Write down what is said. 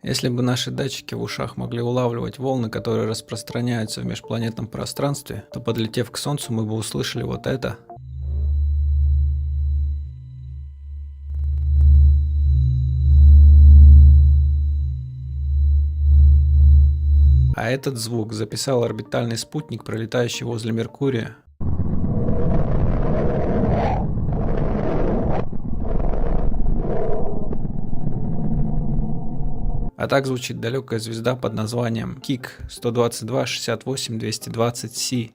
Если бы наши датчики в ушах могли улавливать волны, которые распространяются в межпланетном пространстве, то, подлетев к Солнцу, мы бы услышали вот это. А этот звук записал орбитальный спутник, пролетающий возле Меркурия. А так звучит далекая звезда под названием КИК 122 68 220 Си.